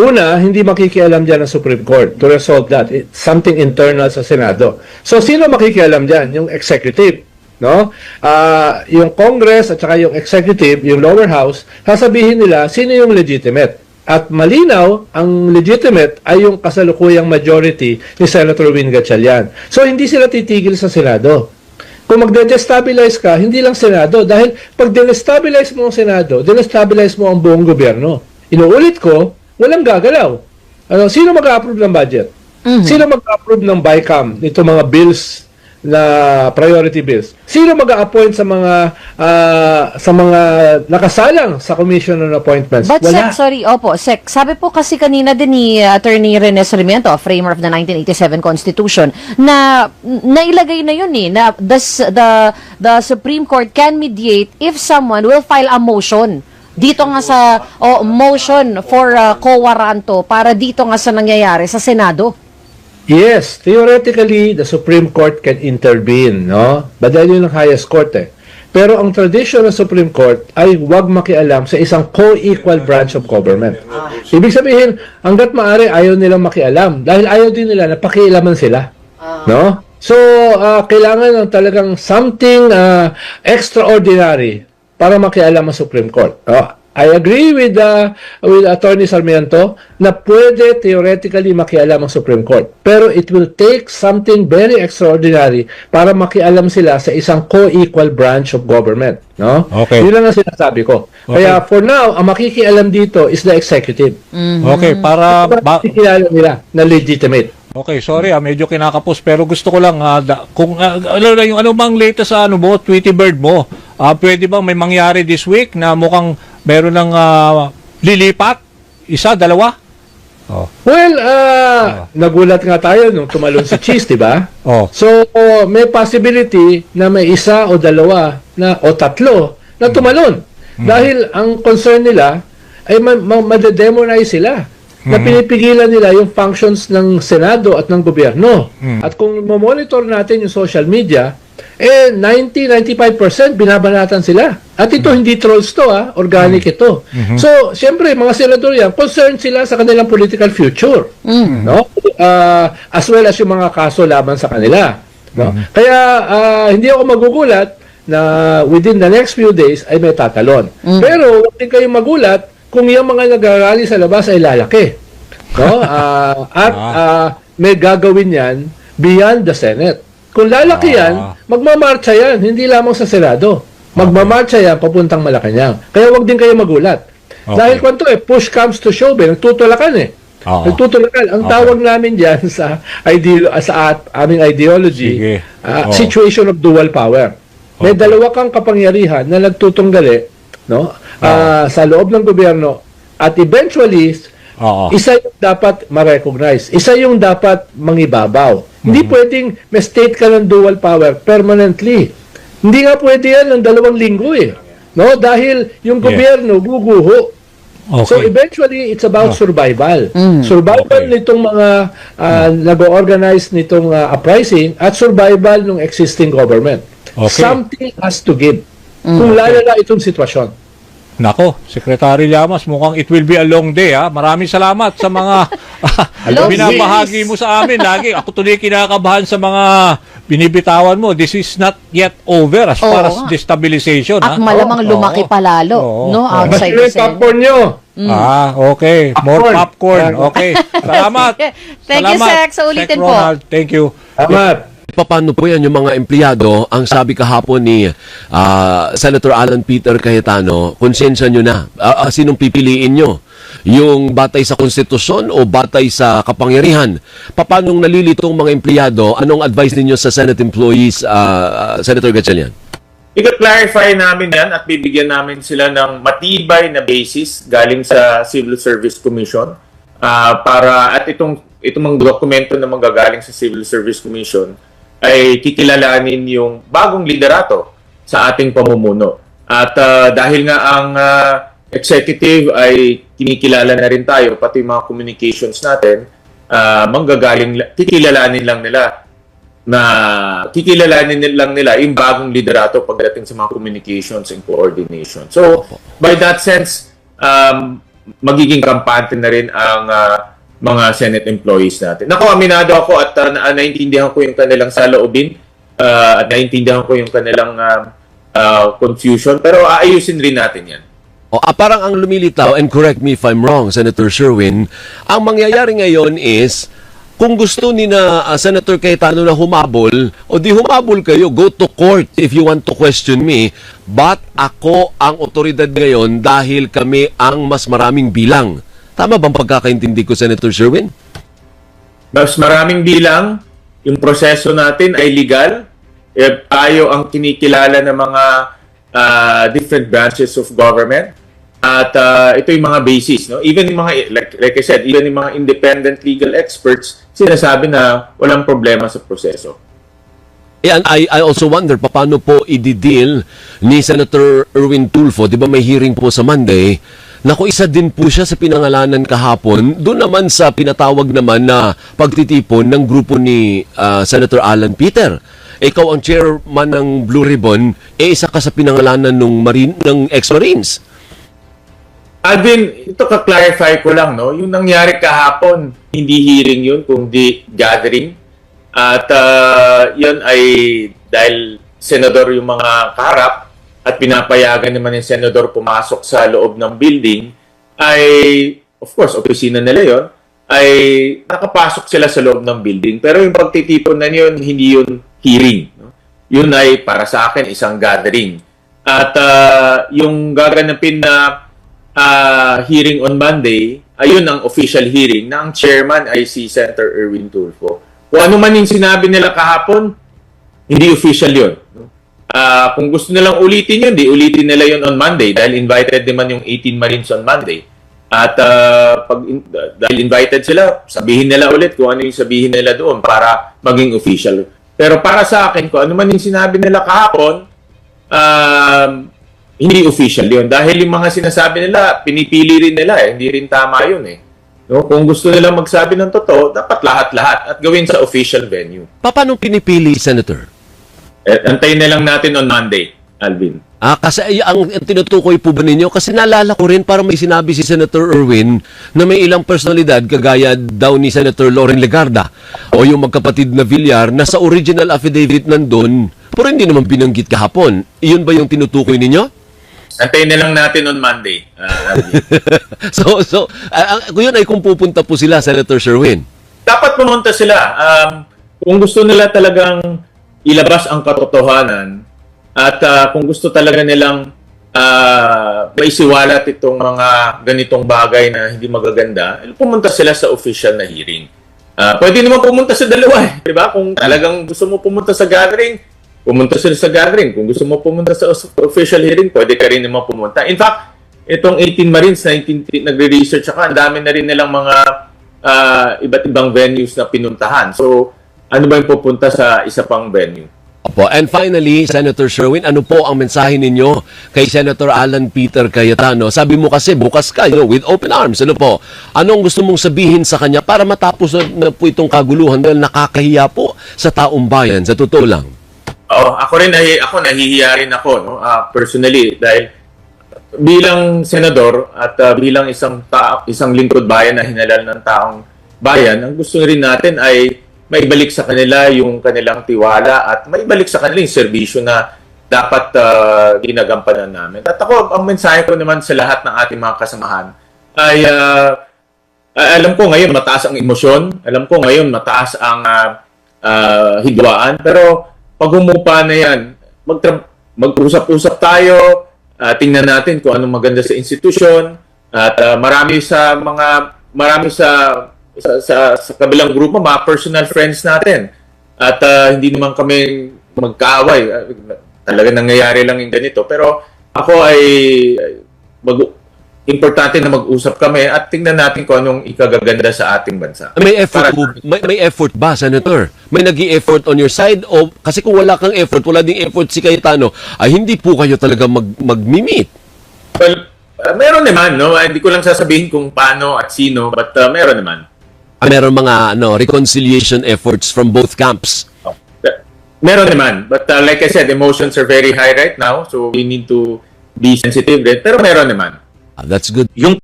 Una, hindi makikialam dyan ang Supreme Court to resolve that. It's something internal sa Senado. So, sino makikialam dyan? Yung executive. No? Yung Congress at saka yung executive, yung lower house, sasabihin nila sino yung legitimate. At malinaw, ang legitimate ay yung kasalukuyang majority ni Senator Win Gatchalian. So, hindi sila titigil sa Senado. Kung magde-destabilize ka, hindi lang Senado. Dahil pag de-destabilize mo ang Senado, de-destabilize mo ang buong gobyerno. Inuulit ko, walang gagalaw. Sino mag-approve ng budget? Sino mag-approve ng BICAM, nito mga bills na priority bills? Sino mag-a-appoint sa mga nakasalang sa commission on appointments? But Wala. Sec, sabi po kasi kanina din ni Attorney Rene Sarmiento, framer of the 1987 Constitution, na nailagay na yun na the Supreme Court can mediate if someone will file a motion. Dito nga sa motion for quo warranto para dito nga sa nangyayari sa Senado. Yes, theoretically, the Supreme Court can intervene, no? But dahil yun ang highest court eh. Pero ang tradition ng Supreme Court ay huwag makialam sa isang co-equal branch of government. Ibig sabihin, hanggat maaari ayaw nilang makialam dahil ayaw din nila na pakialaman sila. No? So, kailangan ng talagang something extraordinary para makialam ang Supreme Court. I agree with Attorney Sarmiento na pwede theoretically makialam ang Supreme Court. Pero it will take something very extraordinary para makialam sila sa isang co-equal branch of government. No? Okay. Yun lang ang sinasabi ko. Okay. Kaya for now, ang makikialam dito is the executive. Okay, para... Makikilala nila na legitimate. Okay, sorry medyo kinakapos pero gusto ko lang kung yung ano bang latest sa Tweety Bird mo, pwede bang may mangyari this week na mukhang meron ng lilipat? Isa, dalawa? Oh. Well, nagulat nga tayo nung tumalon si Cheese, di ba? Oh. So, may possibility na may isa o dalawa o tatlo na tumalon. Dahil ang concern nila ay madedemonize sila. Na pinipigilan nila yung functions ng Senado at ng gobyerno. At kung monitor natin yung social media, 90-95% binabanatan sila. At ito hindi trolls to, organic ito. So, siyempre, mga senador yan, concerned sila sa kanilang political future. No? As well as yung mga kaso laban sa kanila. No? Kaya, hindi ako magugulat na within the next few days ay may tatalon. Pero, huwag din kayong magulat kung yung mga nag-rally sa labas ay lalaki. No? May gagawin yan beyond the Senate. Kung lalaki yan, magmamarcha yan, hindi lamang sa Senado. Magmamarcha yan papuntang Malacanang. Kaya wag din kayo magulat. Dahil kwanto push comes to shove, nagtutulakan Nagtutulakan. Ang tawag namin diyan sa aming ideology, situation of dual power. May dalawa kang kapangyarihan na nagtutunggali, no? Sa loob ng gobyerno at eventually isa yung dapat ma-recognize, isa yung dapat mangibabaw. Hindi pwedeng may state ka ng dual power permanently. Hindi nga pwede yan ng 2 linggo no? Dahil yung gobyerno guguho. So eventually it's about survival. Survival nitong mga nag-organize nitong uprising at survival ng existing government. Something has to give. Kung lalala itong sitwasyon. Nako, Secretary Llamas, mukhang it will be a long day. Maraming salamat sa mga binabahagi mo sa amin. Lagi ako tuloy kinakabahan sa mga binibitawan mo. This is not yet over as far as destabilization. At malamang lumaki pa lalo, no? Outside the Senate. Popcorn nyo. Okay. More popcorn. Okay. Salamat. Thank you, Sec. Sa ulitin po. Ronald, thank you. Salamat. Paano po yan yung mga empleyado? Ang sabi kahapon ni Senator Alan Peter Cayetano, konsensya nyo na. Sinong pipiliin nyo? Yung batay sa konstitusyon o batay sa kapangyarihan? Paano nalilitong mga empleyado? Anong advice ninyo sa Senate employees, Senator Gatchalian? I-clarify namin yan at bibigyan namin sila ng matibay na basis galing sa Civil Service Commission at itong mga dokumento na manggagaling sa Civil Service Commission ay kikilalanin yung bagong liderato sa ating pamumuno. At dahil nga ang executive ay kinikilala na rin tayo, pati mga communications natin, kikilalanin lang nila yung bagong liderato pagdating sa mga communications and coordination. So, by that sense, magiging kampante na rin ang mga Senate employees natin. Naku, aminado ako at naintindihan ko yung kanilang saloobin at naintindihan ko yung kanilang confusion, pero aayusin rin natin yan. Parang ang lumilitaw, and correct me if I'm wrong, Senator Sherwin, ang mangyayari ngayon is, kung gusto ni na Senator Cayetano na humabol, o di humabol kayo, go to court if you want to question me, but ako ang otoridad ngayon dahil kami ang mas maraming bilang. Tama bang pagkakaintindi ko, Senator Sherwin? Mas maraming bilang, yung proseso natin ay legal, tayo ang kinikilala ng mga different branches of government. At ito yung mga basis, no? Even yung mga, like I said, even yung mga independent legal experts, sinasabi na walang problema sa proseso. And I also wonder, paano po i-deal ni Senator Erwin Tulfo? Di ba may hearing po sa Monday? Naku, isa din po siya sa pinangalanan kahapon. Doon naman sa pinatawag naman na pagtitipon ng grupo ni Senator Alan Peter. Ikaw ang chairman ng Blue Ribbon, isa ka sa pinangalanan ng ex-Marines. Alvin, ito ka-clarify ko lang, no? Yung nangyari kahapon, hindi hearing yun, kundi gathering. At yun ay dahil senador yung mga kaharap at pinapayagan naman yung senador pumasok sa loob ng building, ay, of course, opisina nila yun, ay nakapasok sila sa loob ng building. Pero yung pagtitipon na yun, hindi yun hearing. No? Yun ay, para sa akin, isang gathering. At yung gaganapin na hearing on Monday, ayun ang official hearing na ang chairman ay si Senator Erwin Tulfo. Kung ano man yung sinabi nila kahapon, hindi official yun. Kung gusto nilang ulitin yun, di ulitin nila yun on Monday dahil invited naman yung 18 Marines on Monday. At dahil invited sila, sabihin nila ulit kung ano yung sabihin nila doon para maging official. Pero para sa akin, kung ano man yung sinabi nila kahapon, hindi official yun. Dahil yung mga sinasabi nila, pinipili rin nila hindi rin tama yun No? Kung gusto nila magsabi ng totoo, dapat lahat-lahat at gawin sa official venue. Paano pinipili, Senator? Antayin na lang natin on Monday, Alvin. Kasi ang tinutukoy po ba ninyo? Kasi naalala ko rin parang may sinabi si Senator Erwin na may ilang personalidad kagaya daw ni Senator Loren Legarda o yung magkapatid na Villar na sa original affidavit nandun pero hindi naman binanggit kahapon. Iyon ba yung tinutukoy ninyo? Antayin na lang natin on Monday. Kung yun ay kung pupunta po sila, Senator Sherwin. Dapat pumunta sila. Kung gusto nila talagang ilabas ang katotohanan at kung gusto talaga nilang maisiwalat itong mga ganitong bagay na hindi magaganda, pumunta sila sa official na hearing. Pwede naman pumunta sa dalawa. Diba? Kung talagang gusto mo pumunta sa gathering, pumunta sila sa gathering. Kung gusto mo pumunta sa official hearing, pwede ka rin naman pumunta. In fact, itong 18 Marines na nagre-research ako, ang dami na rin nilang mga iba't ibang venues na pinuntahan. So, ano ba yung pupunta sa isa pang venue? Opo. And finally, Senator Sherwin, ano po ang mensahe ninyo kay Senator Alan Peter Cayetano? Sabi mo kasi bukas ka, with open arms. Ano po? Anong gusto mong sabihin sa kanya para matapos na po itong kaguluhan dahil nakakahiya po sa taong bayan, sa totoo lang? Ako nahihiya rin ako, no? Personally, dahil bilang senador at bilang isang lingkod bayan na hinalal ng taong bayan, ang gusto rin natin ay maibalik sa kanila yung kanilang tiwala at maibalik sa kanila yung serbisyo na dapat ginagampanan namin. At ako, ang mensahe ko naman sa lahat ng ating mga kasamahan ay alam ko ngayon mataas ang emosyon, alam ko ngayon mataas ang hidwaan, pero pag humupa na yan, mag-usap-usap tayo, tingnan natin kung anong maganda sa institusyon, at marami sa kabilang grupo, mga personal friends natin. At hindi naman kami magkaaway. Talaga nangyayari lang yung ganito. Pero ako ay importante na mag-usap kami at tingnan natin kung anong ikagaganda sa ating bansa. May effort ba, Senator? May nag-i-effort on your side? O kasi kung wala kang effort, wala ding effort si Cayetano, ay hindi po kayo talaga mag-meet? Well, meron naman, no? Hindi ko lang sasabihin kung paano at sino, but meron naman. Meron mga reconciliation efforts from both camps? Meron naman. But like I said, emotions are very high right now, so we need to be sensitive. Pero meron naman. That's good. Yung